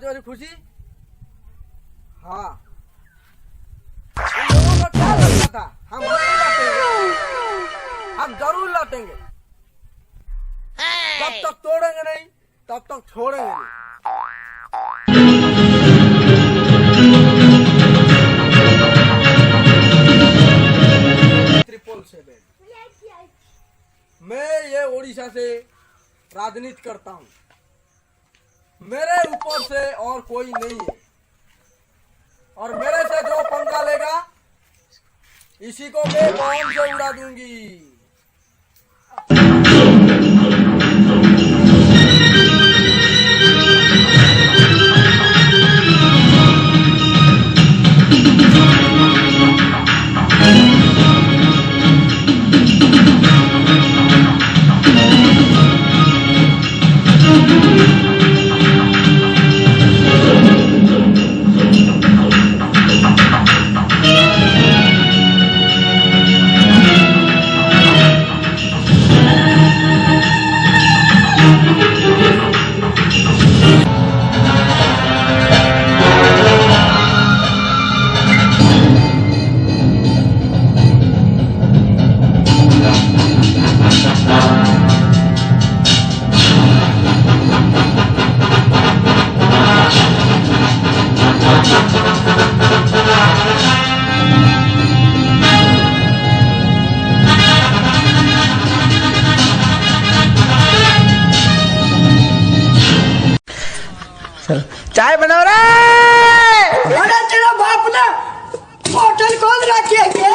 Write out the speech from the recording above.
शादी वाली खुशी। हाँ, इन लोगों का क्या लगता था हम नहीं लौटेंगे, हम जरूर लौटेंगे। जब तक तोड़ेंगे नहीं तब तक छोड़ेंगे नहीं। ट्रिपल सेवन, मैं ये उड़ीसा से राजनीति करता हूँ। मेरे ऊपर से और कोई नहीं है, और मेरे से जो पंगा लेगा इसी को मैं बॉम्ब से उड़ा दूंगी। चाय बनाओ रे। अरे तेरा बाप ने होटल खोल रखी है क्या?